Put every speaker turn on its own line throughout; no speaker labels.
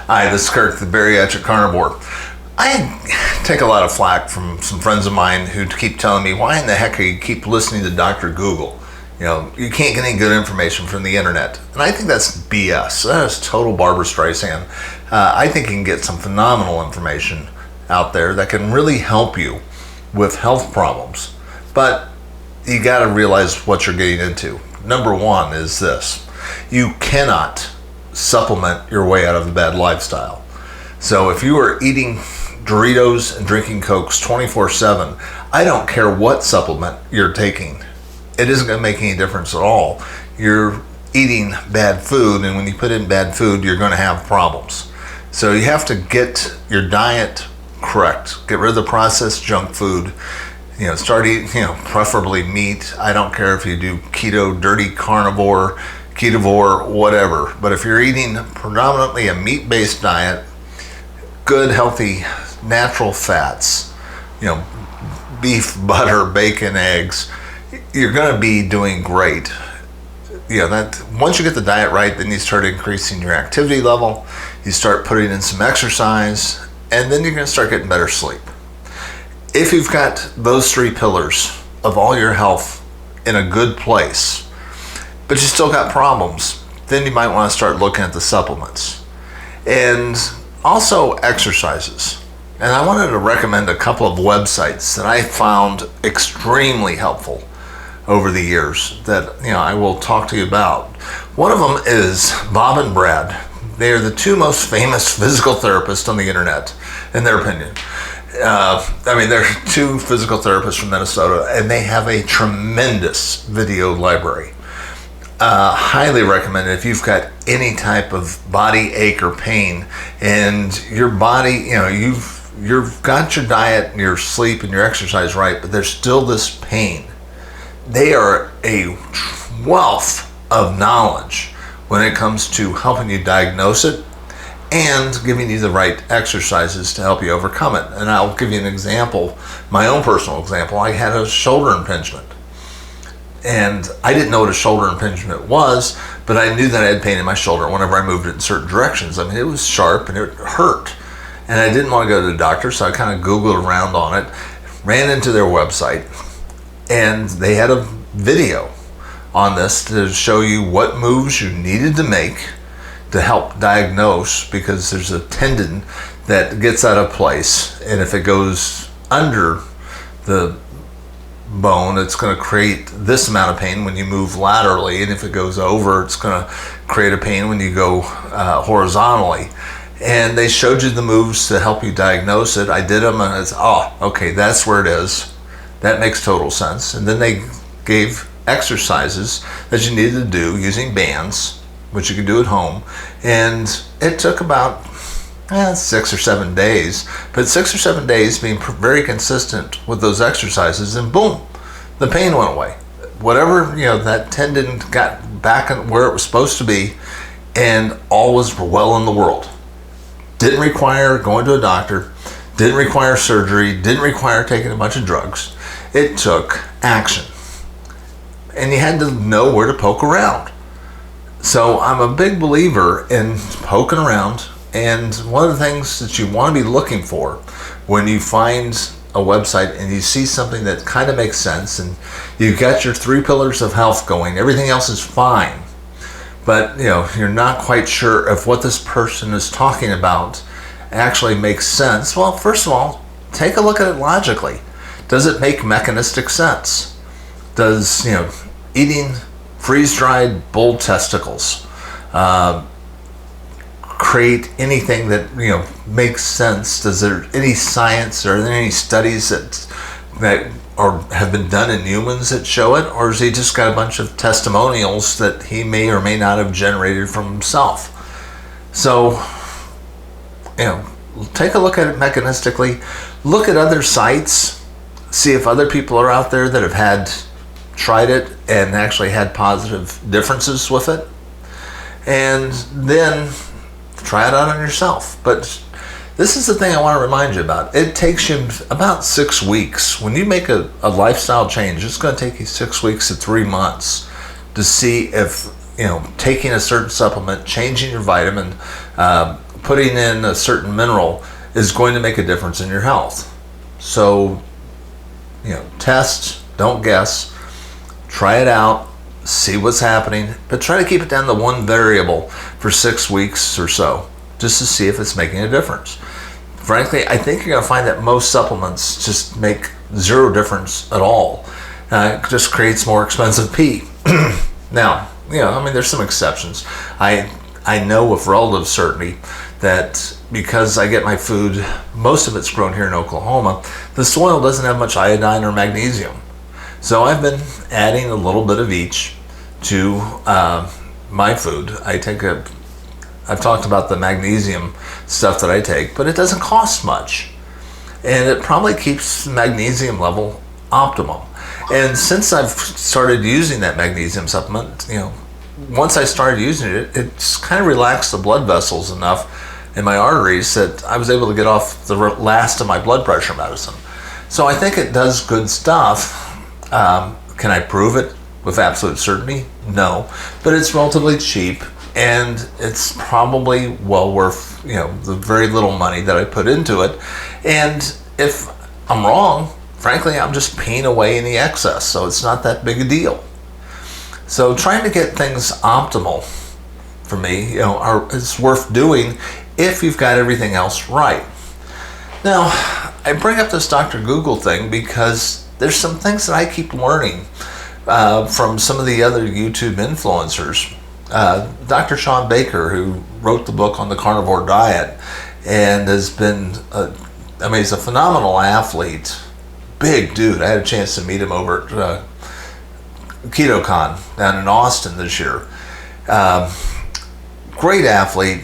Hi, this is Kirk, the Bariatric Carnivore. I take a lot of flack from some friends of mine who keep telling me, why in the heck are you keep listening to Dr. Google? You know, you can't get any good information from the internet. And I think that's BS. That is total Barbra Streisand. I think you can get some phenomenal information out there that can really help you with health problems. But you got to realize what you're getting into. Number one is this. You cannot supplement your way out of a bad lifestyle. So if you are eating Doritos and drinking Cokes 24/7, I don't care what supplement you're taking. It isn't going to make any difference at all. You're eating bad food, and when you put in bad food, you're going to have problems. So you have to get your diet correct. Get rid of the processed junk food. You know, start eating, preferably meat. I don't care if you do keto, dirty carnivore, ketovore, whatever. But if you're eating predominantly a meat-based diet, good, healthy, natural fats, beef, butter, bacon, eggs, you're going to be doing great. That once you get the diet right, then you start increasing your activity level, you start putting in some exercise, and then you're going to start getting better sleep. If you've got those three pillars of all your health in a good place, but you still got problems, then you might want to start looking at the supplements. And also exercises. And I wanted to recommend a couple of websites that I found extremely helpful over the years that I will talk to you about. One of them is Bob and Brad. They are the two most famous physical therapists on the internet, in their opinion. They're two physical therapists from Minnesota, and they have a tremendous video library. Highly recommend it if you've got any type of body ache or pain, and your body, you've got your diet and your sleep and your exercise right, but there's still this pain. They are a wealth of knowledge when it comes to helping you diagnose it and giving you the right exercises to help you overcome it. And I'll give you an example, my own personal example. I had a shoulder impingement. And I didn't know what a shoulder impingement was, but I knew that I had pain in my shoulder whenever I moved it in certain directions. It was sharp and it hurt. And I didn't want to go to the doctor, so I kind of Googled around on it, ran into their website, and they had a video on this to show you what moves you needed to make to help diagnose, because there's a tendon that gets out of place, and if it goes under the bone, it's going to create this amount of pain when you move laterally, and if it goes over, it's going to create a pain when you go horizontally. And they showed you the moves to help you diagnose it. I did them, and it's, okay, that's where it is. That makes total sense. And then they gave exercises that you needed to do using bands, which you could do at home. And it took about 6 or 7 days, but 6 or 7 days being very consistent with those exercises, and boom, the pain went away. Whatever, that tendon got back where it was supposed to be, and all was well in the world. Didn't require going to a doctor, didn't require surgery, didn't require taking a bunch of drugs. It took action. And you had to know where to poke around. So I'm a big believer in poking around. And one of the things that you want to be looking for when you find a website and you see something that kind of makes sense, and you've got your three pillars of health going, everything else is fine, but you're not quite sure if what this person is talking about actually makes sense. Well, first of all, take a look at it logically. Does it make mechanistic sense? Does eating freeze-dried bull testicles create anything that makes sense? Does there any science, or are there any studies that have been done in humans that show it, or has he just got a bunch of testimonials that he may or may not have generated from himself? So take a look at it mechanistically. Look at other sites, see if other people are out there that have tried it and actually had positive differences with it, and then try it out on yourself. But this is the thing I want to remind you about. It takes you about 6 weeks. When you make a lifestyle change, it's going to take you 6 weeks to 3 months to see if taking a certain supplement, changing your vitamin, putting in a certain mineral is going to make a difference in your health. So, test, don't guess, try it out, see what's happening, but try to keep it down to one variable for 6 weeks or so, just to see if it's making a difference. Frankly, I think you're going to find that most supplements just make zero difference at all. It just creates more expensive pee. Now, there's some exceptions. I know with relative certainty that because I get my food, most of it's grown here in Oklahoma, the soil doesn't have much iodine or magnesium. So I've been adding a little bit of each to my food. I've talked about the magnesium stuff that I take, but it doesn't cost much. And it probably keeps the magnesium level optimum. And since I've started using that magnesium supplement, once I started using it, it's kind of relaxed the blood vessels enough in my arteries that I was able to get off the last of my blood pressure medicine. So I think it does good stuff. Can I prove it with absolute certainty? No, but it's relatively cheap, and it's probably well worth the very little money that I put into it. And if I'm wrong, frankly, I'm just peeing away any excess, so it's not that big a deal. So trying to get things optimal for me, is worth doing if you've got everything else right. Now, I bring up this Dr. Google thing because there's some things that I keep learning from some of the other YouTube influencers. Dr. Sean Baker, who wrote the book on the carnivore diet and has been, he's a phenomenal athlete. Big dude. I had a chance to meet him over at KetoCon down in Austin this year. Great athlete,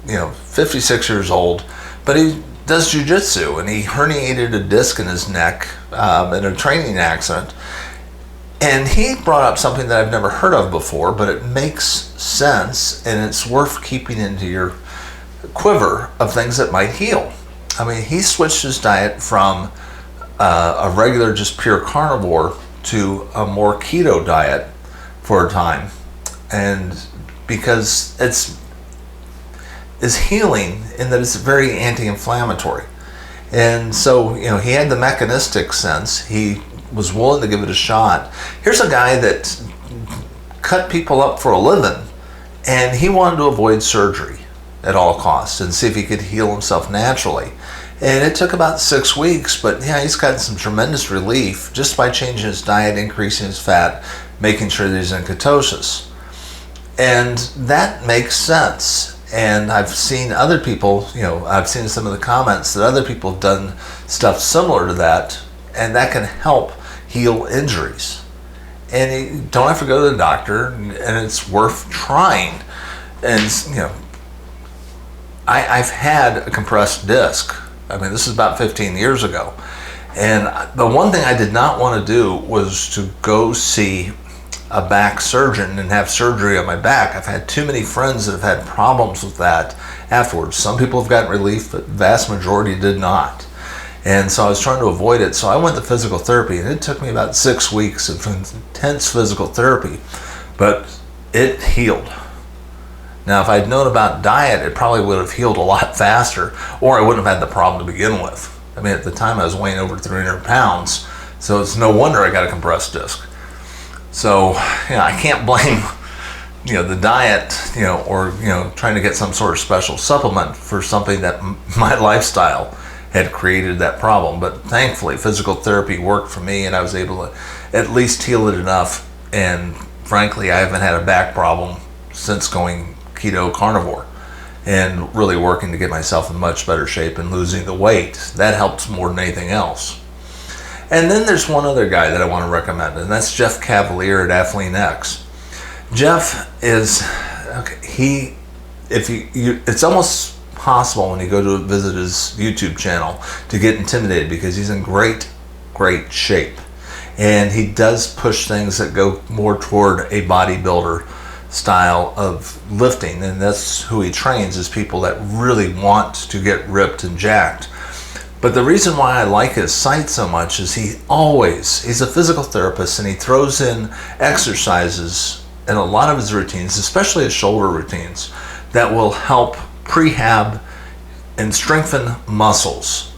56 years old, but he does jiu-jitsu, and he herniated a disc in his neck in a training accident. And he brought up something that I've never heard of before, but it makes sense, and it's worth keeping into your quiver of things that might heal. He switched his diet from a regular, just pure carnivore to a more keto diet for a time, and because it's healing in that it's very anti-inflammatory. And so he had the mechanistic sense. He was willing to give it a shot. Here's a guy that cut people up for a living, and he wanted to avoid surgery at all costs and see if he could heal himself naturally. And it took about 6 weeks, but he's gotten some tremendous relief just by changing his diet, increasing his fat, making sure that he's in ketosis. And that makes sense. And I've seen other people, I've seen some of the comments that other people have done stuff similar to that, and that can help heal injuries. And you don't have to go to the doctor, and it's worth trying. And, I've had a compressed disc. This is about 15 years ago. And the one thing I did not want to do was to go see a back surgeon and have surgery on my back. I've had too many friends that have had problems with that afterwards. Some people have gotten relief, but the vast majority did not. And so I was trying to avoid it. So I went to physical therapy, and it took me about 6 weeks of intense physical therapy, but it healed. Now, if I'd known about diet, it probably would have healed a lot faster, or I wouldn't have had the problem to begin with. At the time I was weighing over 300 pounds, so it's no wonder I got a compressed disc. So, I can't blame, the diet, or, trying to get some sort of special supplement for something that my lifestyle had created that problem. But thankfully, physical therapy worked for me, and I was able to at least heal it enough. And frankly, I haven't had a back problem since going keto carnivore and really working to get myself in much better shape and losing the weight. That helps more than anything else. And then there's one other guy that I want to recommend, and that's Jeff Cavaliere at Athlean-X. Jeff is, it's almost possible when you go to visit his YouTube channel to get intimidated because he's in great shape. And he does push things that go more toward a bodybuilder style of lifting, and that's who he trains, is people that really want to get ripped and jacked. But the reason why I like his site so much is he's a physical therapist, and he throws in exercises in a lot of his routines, especially his shoulder routines, that will help prehab and strengthen muscles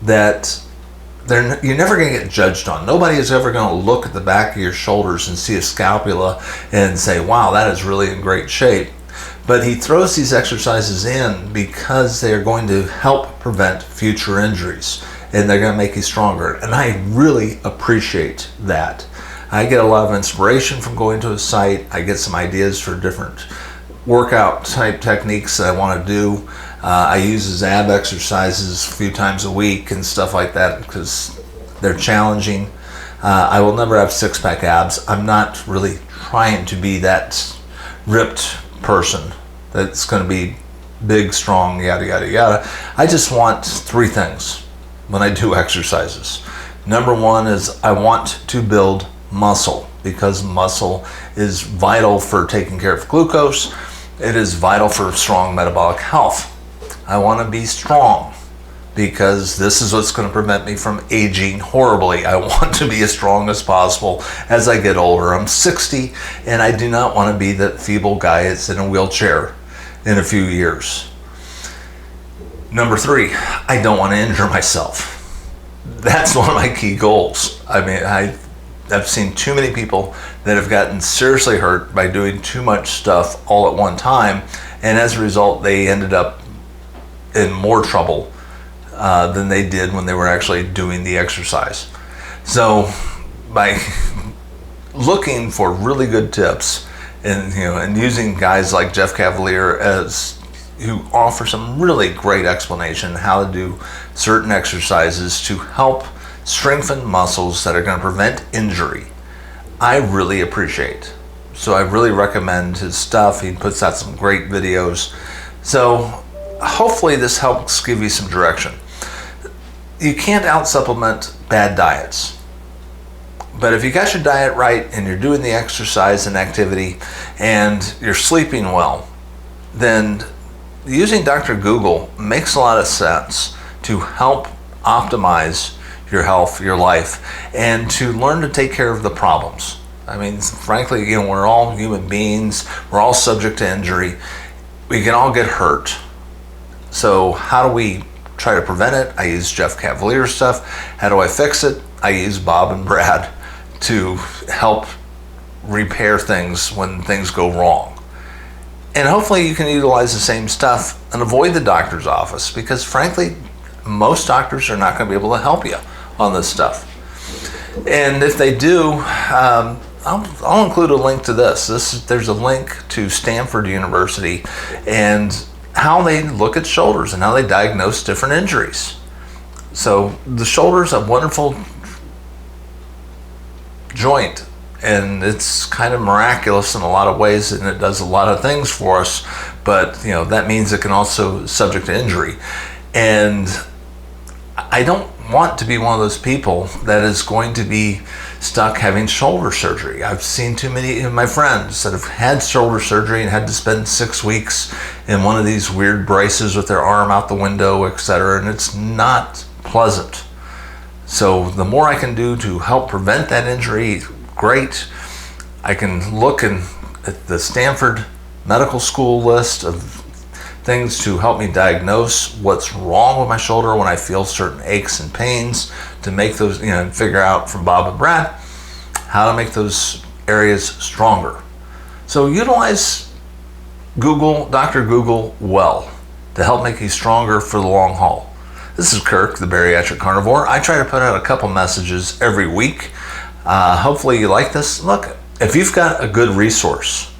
that you're never going to get judged on. Nobody is ever going to look at the back of your shoulders and see a scapula and say, wow, that is really in great shape. But he throws these exercises in because they are going to help prevent future injuries, and they're going to make you stronger. And I really appreciate that. I get a lot of inspiration from going to his site. I get some ideas for different workout type techniques that I want to do. I use his ab exercises a few times a week and stuff like that because they're challenging. I will never have six-pack abs. I'm not really trying to be that ripped person that's going to be big, strong, yada, yada, yada. I just want three things when I do exercises. Number one is I want to build muscle, because muscle is vital for taking care of glucose. It is vital for strong metabolic health. I want to be strong because this is what's going to prevent me from aging horribly. I want to be as strong as possible as I get older. I'm 60 and I do not want to be that feeble guy that's in a wheelchair in a few years. Number three, I don't want to injure myself. That's one of my key goals. I mean, I've seen too many people that have gotten seriously hurt by doing too much stuff all at one time, and as a result, they ended up in more trouble than they did when they were actually doing the exercise. So, by looking for really good tips and using guys like Jeff Cavaliere who offer some really great explanation how to do certain exercises to help strengthen muscles that are going to prevent injury, I really appreciate. So I really recommend his stuff. He puts out some great videos. So hopefully this helps give you some direction. You can't out-supplement bad diets. But if you got your diet right and you're doing the exercise and activity and you're sleeping well, then using Dr. Google makes a lot of sense to help optimize your health, your life, and to learn to take care of the problems. I mean, frankly, we're all human beings. We're all subject to injury. We can all get hurt. So how do we try to prevent it? I use Jeff Cavaliere stuff. How do I fix it? I use Bob and Brad to help repair things when things go wrong. And hopefully you can utilize the same stuff and avoid the doctor's office, because frankly, most doctors are not going to be able to help you on this stuff. And if they do, I'll include a link to this. There's a link to Stanford University and how they look at shoulders and how they diagnose different injuries. So the shoulder is a wonderful joint, and it's kind of miraculous in a lot of ways, and it does a lot of things for us, but that means it can also subject to injury. And I don't want to be one of those people that is going to be stuck having shoulder surgery. I've seen too many of my friends that have had shoulder surgery and had to spend 6 weeks in one of these weird braces with their arm out the window, etc., and it's not pleasant. So the more I can do to help prevent that injury, great. I can look at the Stanford Medical School list of things to help me diagnose what's wrong with my shoulder when I feel certain aches and pains, to make those, figure out from Bob and Brad how to make those areas stronger. So utilize Google, Dr. Google, well, to help make you stronger for the long haul. This is Kirk, the Bariatric Carnivore. I try to put out a couple messages every week. Hopefully you like this. Look, if you've got a good resource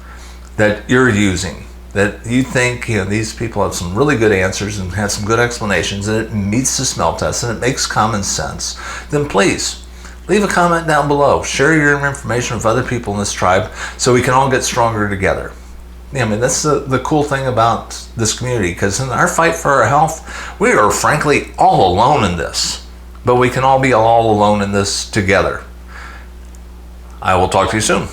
that you're using, that you think these people have some really good answers and have some good explanations, and it meets the smell test and it makes common sense, then please leave a comment down below. Share your information with other people in this tribe so we can all get stronger together. That's the cool thing about this community, because in our fight for our health, we are frankly all alone in this, but we can all be all alone in this together. I will talk to you soon.